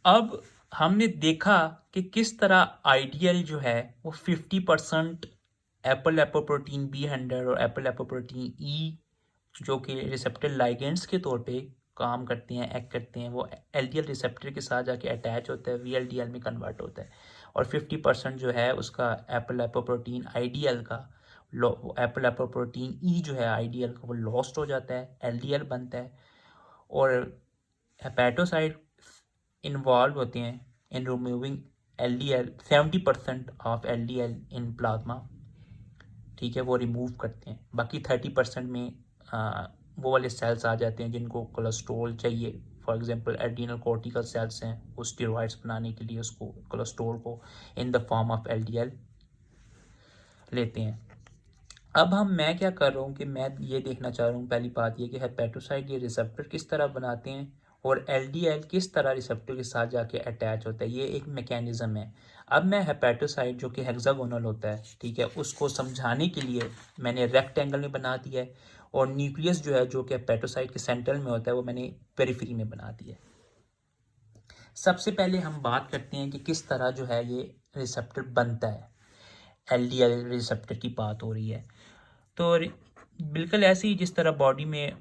अब हमने देखा कि किस तरह आइडियल जो है वो 50% एप्पल एपोप्रोटीन B100 और एप्पल एपोप्रोटीन ई जो कि रिसेप्टर लाइगेंड्स के तौर पे काम करते हैं, एक्ट करते हैं, वो एलडीएल रिसेप्टर के साथ जाके अटैच होता है, वीएलडीएल में कन्वर्ट होता है। और 50% जो है उसका एप्पल एपोप्रोटीन आईडीएल का एप्पल एपोप्रोटीन ई जो है आईडीएल का वो लॉस्ट हो जाता है, एलडीएल बनता है। और हेपेटोसाइट इन्वॉल्व होते हैं इन removing LDL, 70% of LDL in plasma, ठीक है, वो रिमूव करते हैं। बाकी 30% में वो वाले सेल्स आ जाते हैं जिनको कोलेस्ट्रॉल चाहिए। For example adrenal cortical cells हैं, वो स्टेरॉइड्स बनाने के लिए उसको कोलेस्ट्रॉल को in the form of LDL लेते हैं। अब मैं क्या कर रहा हूँ कि मैं ये देखना चाह रहा हूँ, पहली बात ये कि हेपेटोसाइट ये रिसेप्टर किस तरह बनाते हैं और एलडीएल किस तरह रिसेप्टर के साथ जाके अटैच होता है, ये एक मैकेनिज्म है। अब मैं हेपेटोसाइट जो कि हेक्सागोनल होता है, ठीक है, उसको समझाने के लिए मैंने रेक्टेंगल में बना दिया है, और न्यूक्लियस जो है जो कि हेपेटोसाइट के सेंटर में होता है वो मैंने पेरिफेरी में बना दिया है। सबसे पहले हम बात करते हैं कि किस तरह जो है ये रिसेप्टर बनता है। एलडीएल रिसेप्टर की बात हो रही है, तो बिल्कुल ऐसे ही जिस तरह बॉडी में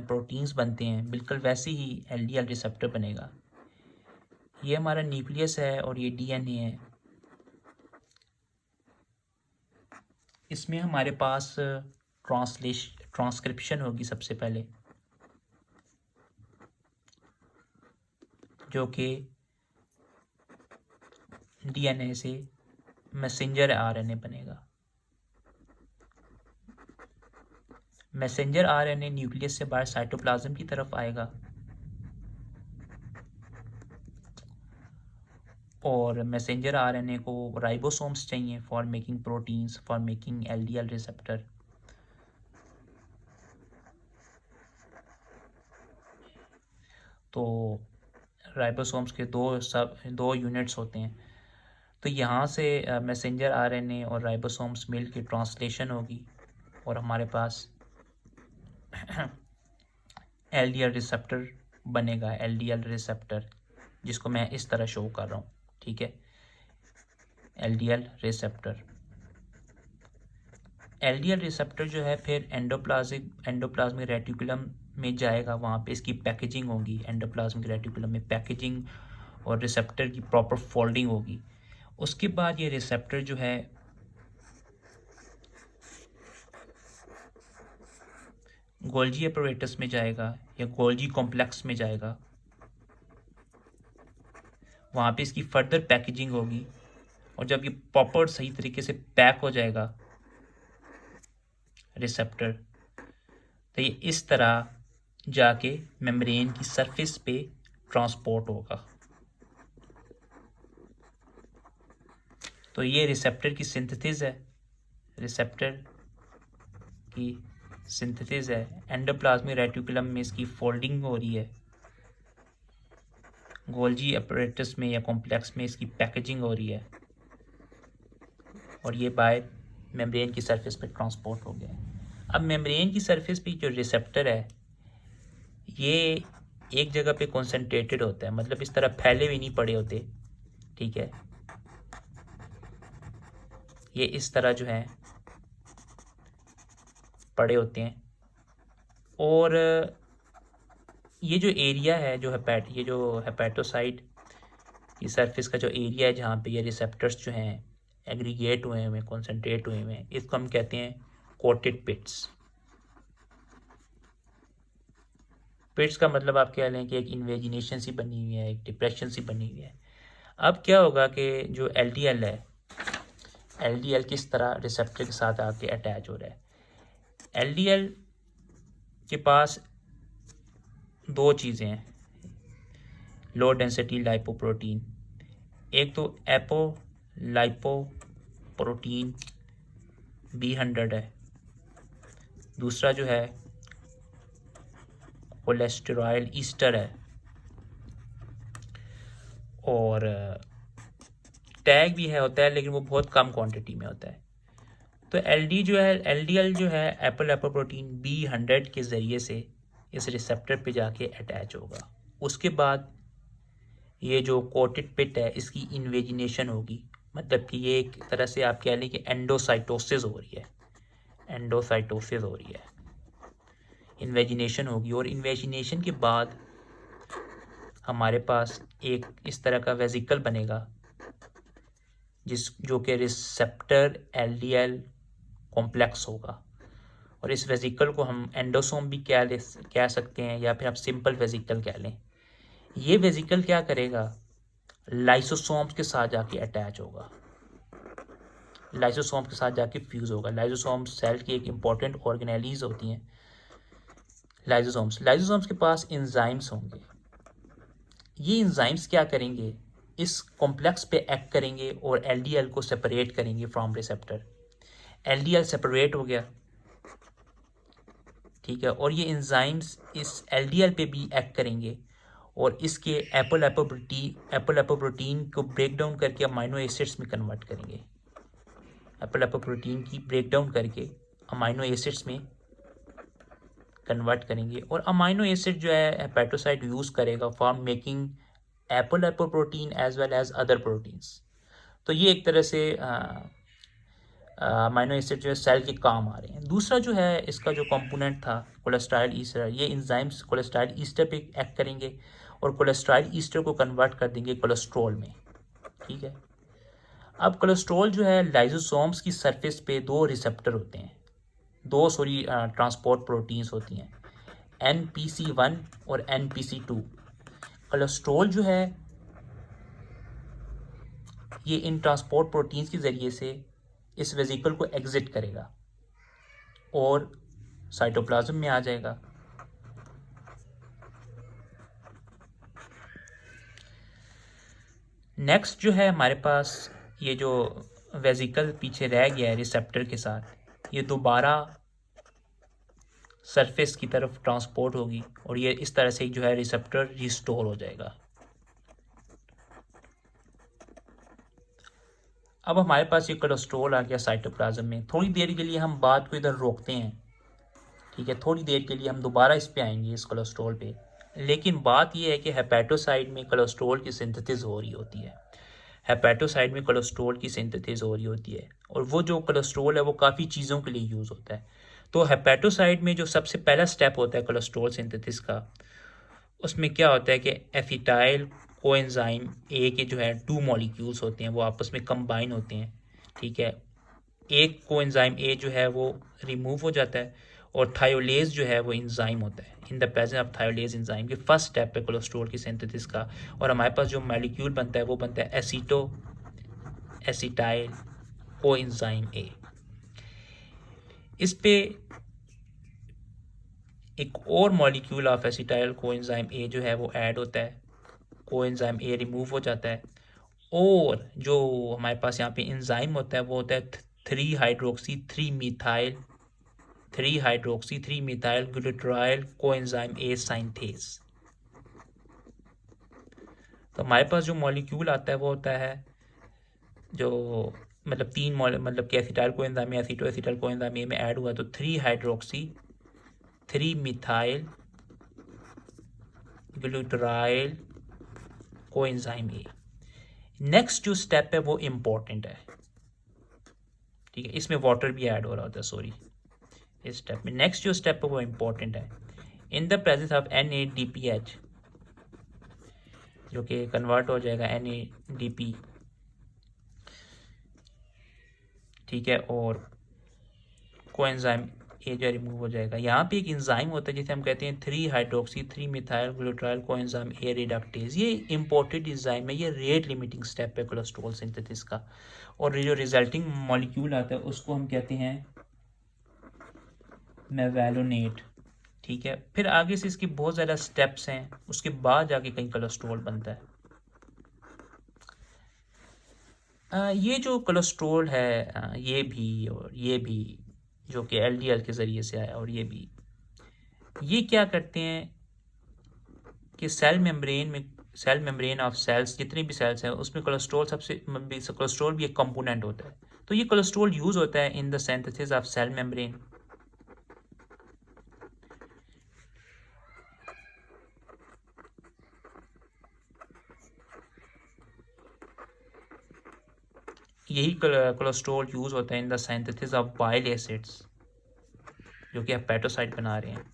प्रोटीन्स बनते हैं, बिल्कुल वैसे ही एलडीएल रिसेप्टर बनेगा। ये हमारा न्यूक्लियस है और ये डीएनए है। इसमें हमारे पास ट्रांसक्रिप्शन होगी सबसे पहले, जो कि डीएनए से मैसेंजर आरएनए बनेगा। मैसेंजर आरएनए न्यूक्लियस से बाहर साइटोप्लाज्म की तरफ आएगा, और मैसेंजर आरएनए को राइबोसोम्स चाहिए for making proteins, for making LDL receptor. तो राइबोसोम्स के दो यूनिट्स होते हैं। तो यहाँ से मैसेंजर आरएनए और राइबोसोम्स मिल के ट्रांसलेशन होगी और हमारे पास एलडीएल रिसेप्टर बनेगा, एलडीएल रिसेप्टर, जिसको मैं इस तरह शो कर रहा हूँ, ठीक है। एलडीएल रिसेप्टर, एलडीएल रिसेप्टर जो है फिर एंडोप्लाज्मिक रेटिकुलम में जाएगा, वहाँ पे इसकी पैकेजिंग होगी, एंडोप्लाज्मिक रेटिकुलम में पैकेजिंग और रिसेप्टर की प्रॉपर फोल्डिंग होगी। उसके बाद ये रिसेप्टर जो है गोल्जी एपरेटस में जाएगा या गोल्जी कॉम्प्लेक्स में जाएगा, वहाँ पे इसकी फर्दर पैकेजिंग होगी, और जब ये प्रॉपर सही तरीके से पैक हो जाएगा रिसेप्टर, तो ये इस तरह जाके मेम्ब्रेन की सरफेस पे ट्रांसपोर्ट होगा। तो ये रिसेप्टर की सिंथेसिस है, रिसेप्टर की सिंथेसिस है। एंडोप्लाज्मिक रेटिकुलम में इसकी फोल्डिंग हो रही है, गोल्जी एपरेटस में या कॉम्प्लेक्स में इसकी पैकेजिंग हो रही है, और ये बाय मेम्ब्रेन की सरफेस पे ट्रांसपोर्ट हो गया है। अब मेम्ब्रेन की सरफेस पे जो रिसेप्टर है ये एक जगह पे कॉन्सेंट्रेटेड होता है, मतलब इस तरह फैले भी नहीं पड़े होते, ठीक है। ये इस तरह जो है पड़े होते हैं, और ये जो एरिया है जो हेपेटोसाइट की सरफेस का जो एरिया है जहाँ पे ये रिसेप्टर्स जो हैं एग्रीगेट हुए हैं, कॉन्सेंट्रेट हुए हैं, इसको हम कहते हैं कोटेड पिट्स। पिट्स का मतलब आप कह लें कि एक इन्वेजिनेशन सी बनी हुई है, एक डिप्रेशन सी बनी हुई है। अब क्या होगा कि जो एलडीएल है, एलडीएल किस तरह रिसेप्टर के साथ आके अटैच हो रहा है। एलडीएल के पास दो चीज़ें हैं, लो डेंसिटी लाइपोप्रोटीन। एक तो एपो लाइपोप्रोटीन B100 है, दूसरा जो है कोलेस्टेरॉल ईस्टर है, और टैग भी है होता है, लेकिन वो बहुत कम क्वांटिटी में होता है। तो एलडीएल जो है एप्पल एपोप्रोटीन B100 के ज़रिए से इस रिसेप्टर पे जाके अटैच होगा। उसके बाद ये जो कोटेड पिट है इसकी इन्वेजिनेशन होगी, मतलब कि ये एक तरह से आप कह लें कि एंडोसाइटोसिस हो रही है, एंडोसाइटोसिस हो रही है, इन्वेजिनेशन होगी। और इन्वेजिनेशन के बाद हमारे पास एक इस तरह का वेजिकल बनेगा जो कि रिसेप्टर एलडीएल कॉम्प्लेक्स होगा। और इस वेजिकल को हम एंडोसोम भी कह सकते हैं, या फिर आप सिंपल वेजिकल कह लें। ये वेजिकल क्या करेगा, लाइसोसोम्स के साथ जाके अटैच होगा, लाइसोसोम के साथ जाके फ्यूज होगा। लाइसोसोम सेल की एक इंपॉर्टेंट ऑर्गेनेलीज होती हैं लाइसोसोम्स के पास एंजाइम्स होंगे। ये एंजाइम्स क्या करेंगे, इस कॉम्प्लेक्स पे एक्ट करेंगे और एलडीएल को सेपरेट करेंगे फ्रॉम रिसेप्टर। एलडीएल सेपरेट हो गया, ठीक है, और ये एंजाइम्स इस एलडीएल पे भी एक्ट करेंगे और इसके एपल एपोप्रोटीन को ब्रेक डाउन करके अमाइनो एसिड्स में कन्वर्ट करेंगे। एपल एपोप्रोटीन की ब्रेक डाउन करके अमाइनो एसिड्स में कन्वर्ट करेंगे। और अमाइनो एसिड जो है हेपेटोसाइट यूज़ करेगा for making apolipoprotein as well as other proteins. तो ये एक तरह से अमाइनो एसिड जो है सेल के काम आ रहे हैं। दूसरा जो है इसका जो कंपोनेंट था कोलेस्ट्रॉल ईस्टर, ये एंजाइम्स कोलेस्ट्रॉल ईस्टर पे एक्ट करेंगे और कोलेस्ट्रॉल ईस्टर को कन्वर्ट कर देंगे कोलेस्ट्रॉल में, ठीक है। अब कोलेस्ट्रॉल जो है लाइसोसोम्स की सरफेस पे दो रिसेप्टर होते हैं, ट्रांसपोर्ट प्रोटीन्स होती हैं, NPC1 और NPC2। कोलेस्ट्रॉल जो है ये इन ट्रांसपोर्ट प्रोटीन्स के ज़रिए से इस वेजिकल को एग्जिट करेगा और साइटोप्लाज्म में आ जाएगा। नेक्स्ट जो है हमारे पास ये जो वेजिकल पीछे रह गया है रिसेप्टर के साथ, ये दोबारा सरफेस की तरफ ट्रांसपोर्ट होगी और ये इस तरह से जो है रिसेप्टर रिस्टोर हो जाएगा। अब हमारे पास ये कोलेस्ट्रॉल आ गया साइटोप्लाज्म में। थोड़ी देर के लिए हम बात को इधर रोकते हैं, ठीक है, थोड़ी देर के लिए हम दोबारा इस पे आएंगे, इस कोलेस्ट्रॉल पे। लेकिन बात ये है कि हेपेटोसाइट में कोलेस्ट्रॉल की सिंथेसिस हो रही होती है, हेपेटोसाइट में कोलेस्ट्रॉल की सिंथेसिस हो रही होती है, और वो जो कोलेस्ट्रॉल है वो काफ़ी चीज़ों के लिए यूज़ होता है। तो हेपेटोसाइट में जो सबसे पहला स्टेप होता है कोलेस्ट्रॉल सिंथेसिस का, उसमें क्या होता है कि एसिटाइल कोएंजाइम ए के जो है 2 मॉलिक्यूल्स होते हैं, वो आपस में कंबाइन होते हैं, ठीक है। एक कोएंजाइम ए जो है वो रिमूव हो जाता है और थायोलेज जो है वो एंजाइम होता है। In the presence of thiolase enzyme के फर्स्ट स्टेप पे कोलेस्ट्रॉल की सिंथेसिस का, और हमारे पास जो मॉलिक्यूल बनता है वो बनता है एसिटाइल कोएंजाइम ए। इस पे एक और molecule of acetyl coenzyme A जो है वो ऐड होता है, कोएंजाइम ए रिमूव हो जाता है, और जो हमारे पास यहाँ पे एंजाइम होता है वो होता है 3 हाइड्रोक्सी 3 ग्लूटाराइल कोएंजाइम ए साइंथेज। तो हमारे पास जो मॉलिक्यूल आता है वो होता है जो मतलब मतलब कि एसिटाइल कोएंजाइम में एसिटाइल कोएंजाइम ए में ऐड हुआ तो 3 हाइड्रोक्सी 3 ग्लूटाराइल कोएंजाइम ए। नेक्स्ट जो स्टेप है वो इम्पोर्टेंट है, ठीक है, इसमें वाटर भी ऐड हो रहा होता है, सॉरी, इस स्टेप में। नेक्स्ट जो स्टेप है वो इम्पोर्टेंट है। In the presence of NADPH जो कि कन्वर्ट हो जाएगा NADP, ठीक है, और कोएंजाइम ए जो रिमूव हो जाएगा। यहाँ पे एक एंजाइम होता है जिसे हम कहते हैं 3 hydroxy 3 methyl glutaryl coenzyme A reductase. ये इंपॉर्टेंट एंजाइम है, ये रेट लिमिटिंग स्टेप है कोलेस्ट्रॉल सिंथेसिस का, और जो रिजल्टिंग मॉलिक्यूल आता है उसको हम कहते हैं मेवेलोनेट, ठीक है। फिर आगे से इसकी बहुत ज़्यादा स्टेप्स हैं, उसके बाद जाके कहीं कोलेस्ट्रॉल बनता है। ये जो कोलेस्ट्रॉल है ये भी और ये भी जो कि LDL के ज़रिए से आया, और ये क्या करते हैं कि सेल मेम्ब्रेन ऑफ सेल्स, जितने भी सेल्स हैं उसमें कोलेस्ट्रॉल भी एक कंपोनेंट होता है। तो ये कोलेस्ट्रॉल यूज़ होता है in the synthesis of cell membrane. यही कोलेस्ट्रॉल यूज़ होता है in the synthesis of bile acids, जो कि हेपेटोसाइट बना रहे हैं।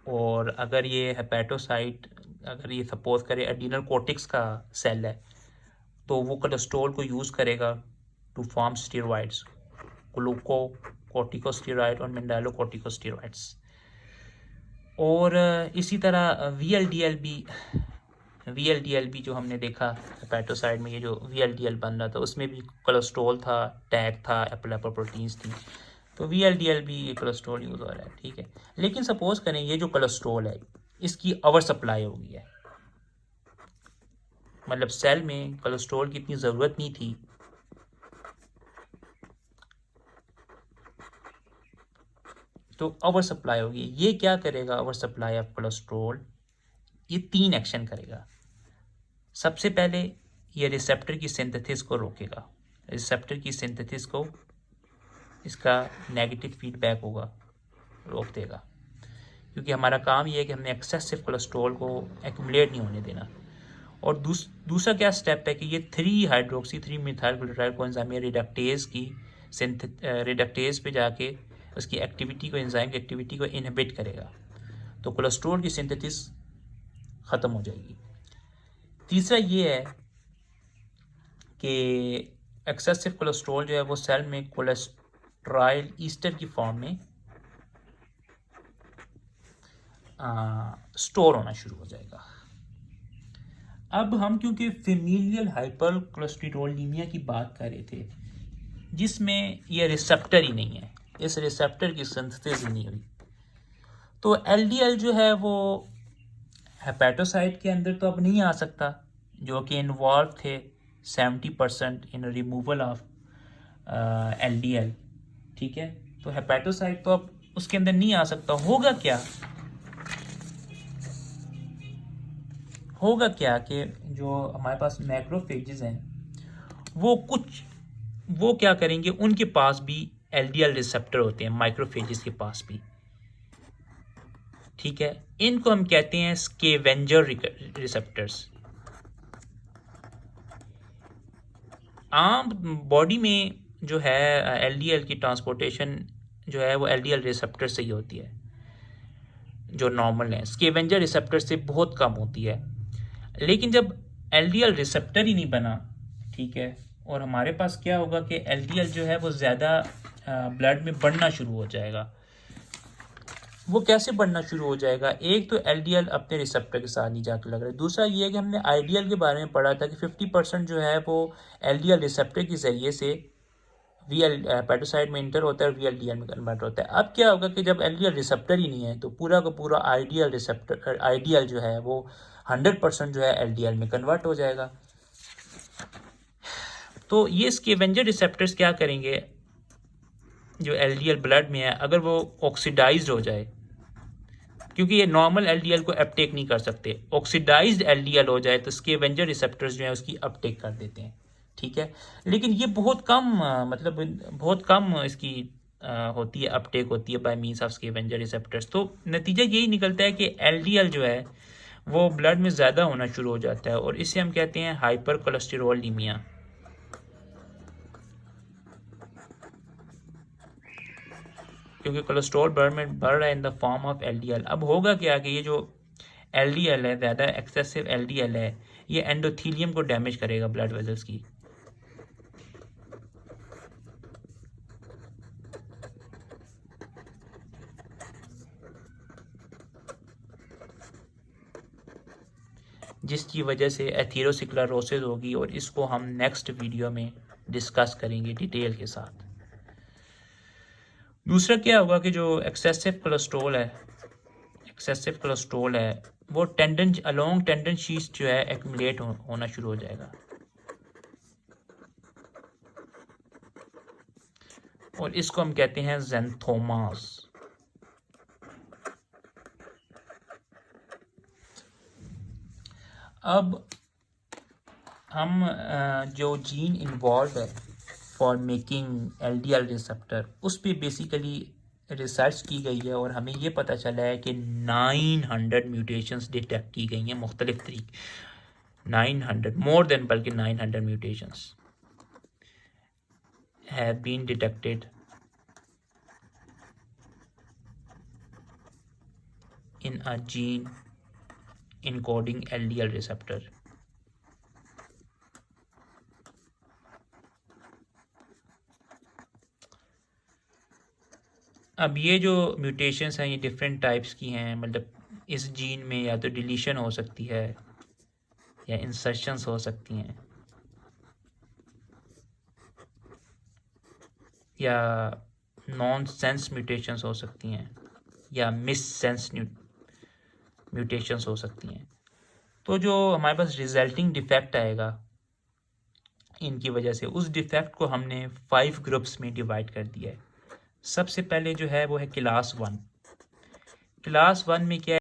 और अगर ये हेपेटोसाइट, अगर ये सपोज करें एडिनल कोर्टेक्स का सेल है, तो वो कोलेस्ट्रॉल को यूज़ करेगा टू फॉर्म स्टेरॉइड्स, ग्लूकोकॉर्टिकोस्टेरॉइड और मेंडालोकॉर्टिकोस्टेरॉइड्स। और इसी तरह वीएलडीएल भी जो हमने देखा हेपेटोसाइड में, ये जो वीएलडीएल बन रहा था उसमें भी कोलेस्ट्रॉल था, टैग था, एपोलिपोप्रोटीन्स थी। तो वीएलडीएल भी कोलेस्ट्रॉल यूज़ हो रहा है, ठीक है। लेकिन सपोज करें ये जो कोलेस्ट्रॉल है इसकी ओवर सप्लाई हो गई है, मतलब सेल में कोलेस्ट्रॉल की इतनी ज़रूरत नहीं थी, तो ओवर सप्लाई होगी। ये क्या करेगा ओवर सप्लाई ऑफ कोलेस्ट्रॉल? ये 3 एक्शन करेगा। सबसे पहले ये रिसेप्टर की सिंथेसिस को रोकेगा, रिसेप्टर की सिंथेसिस को इसका नेगेटिव फीडबैक होगा, रोक देगा, क्योंकि हमारा काम ये है कि हमने एक्सेसिव कोलेस्ट्रॉल को एक्यूमुलेट नहीं होने देना। और दूसरा क्या स्टेप है कि ये 3 हाइड्रोक्सी 3 मिथाइल ग्लूटाराइड कोएंजाइम रिडक्टेज पे जाके उसकी एक्टिविटी को, एंजाइम की एक्टिविटी को इनहिबिट करेगा, तो कोलेस्ट्रॉल की सिंथेसिस ख़त्म हो जाएगी। तीसरा ये है कि एक्सेसिव कोलेस्ट्रॉल जो है वो सेल में कोलेस्ट्रॉल ईस्टर की फॉर्म में स्टोर होना शुरू हो जाएगा। अब हम क्योंकि फेमिलियल हाइपर कोलेस्टेरोलिमिया की बात कर रहे थे, जिसमें ये रिसेप्टर ही नहीं है, इस रिसेप्टर की सिंथेसिस ही नहीं हुई, तो एलडीएल जो है वो हेपेटोसाइट के अंदर तो अब नहीं आ सकता, जो कि इन्वॉल्व थे 70% इन रिमूवल ऑफ एलडीएल, ठीक है। तो हेपेटोसाइट तो अब उसके अंदर नहीं आ सकता। होगा क्या कि जो हमारे पास मैक्रोफेजेस हैं वो क्या करेंगे, उनके पास भी एलडीएल रिसेप्टर होते हैं, माइक्रोफेजेस के पास भी, ठीक है। इनको हम कहते हैं स्केवेंजर रिसेप्टर्स। आम बॉडी में जो है एलडीएल की ट्रांसपोर्टेशन जो है वो एलडीएल रिसेप्टर से ही होती है, जो नॉर्मल है। स्केवेंजर रिसेप्टर से बहुत कम होती है। लेकिन जब एलडीएल रिसेप्टर ही नहीं बना, ठीक है, और हमारे पास क्या होगा कि एलडीएल जो है वो ज़्यादा ब्लड में बढ़ना शुरू हो जाएगा। वो कैसे बढ़ना शुरू हो जाएगा? एक तो एलडीएल अपने रिसेप्टर के साथ नहीं जाकर लग रहा है, दूसरा ये है कि हमने आईडीएल के बारे में पढ़ा था कि 50% जो है वो एलडीएल रिसेप्टर के ज़रिए से हेपेटोसाइट में इंटर होता है और वीएलडीएल में कन्वर्ट होता है। अब क्या होगा कि जब एलडीएल रिसेप्टर ही नहीं है तो पूरा का पूरा आईडीएल जो है वो 100% जो है एलडीएल में कन्वर्ट हो जाएगा। तो ये स्केवेंजर रिसेप्टर्स क्या करेंगे, जो एलडीएल ब्लड में है अगर वो ऑक्सीडाइज्ड हो जाए, क्योंकि ये नॉर्मल एलडीएल को अपटेक नहीं कर सकते, ऑक्सीडाइज्ड एलडीएल हो जाए तो स्केवेंजर रिसेप्टर्स जो है उसकी अपटेक कर देते हैं, ठीक है। लेकिन ये बहुत कम मतलब बहुत कम इसकी होती है, अपटेक होती है by means of scavenger receptors. तो नतीजा यही निकलता है कि एलडीएल जो है वो ब्लड में ज़्यादा होना शुरू हो जाता है, और इसे हम कहते हैं हाइपर कोलेस्टेरोलिमिया। क्योंकि कोलेस्ट्रॉल ब्लड में बढ़ रहा है in the form of LDL. अब होगा क्या कि ये जो एलडीएल है, ज़्यादा एक्सेसिव एलडीएल है, ये एंडोथीलियम को डैमेज करेगा, ब्लड वेजल्स की। जिसकी वजह से एथेरोस्क्लेरोसिस होगी, और इसको हम नेक्स्ट वीडियो में डिस्कस करेंगे डिटेल के साथ। दूसरा क्या होगा कि जो एक्सेसिव कोलेस्ट्रॉल है वो अलोंग टेंडन शीट्स जो है एक्यूमुलेट होना शुरू हो जाएगा, और इसको हम कहते हैं ज़ैंथोमास। अब हम जो जीन इन्वॉल्व है फॉर मेकिंग एलडीएल रिसेप्टर, उस पर बेसिकली रिसर्च की गई है, और हमें ये पता चला है कि 900 म्यूटेशंस डिटेक्ट की गई हैं मुख्तलिफ तरीके 900 more than बल्कि 900 mutations have been detected in a gene encoding LDL receptor. अब ये जो म्यूटेशंस हैं ये डिफरेंट टाइप्स की हैं, मतलब इस जीन में या तो डिलीशन हो सकती है या इंसर्शंस हो सकती हैं या नॉन सेंस म्यूटेशंस हो सकती हैं या मिस सेंस म्यूटेशंस हो सकती हैं। तो जो हमारे पास रिजल्टिंग डिफेक्ट आएगा इनकी वजह से, उस डिफेक्ट को हमने 5 ग्रुप्स में डिवाइड कर दिया है। सबसे पहले जो है वो है क्लास 1। क्लास 1 में क्या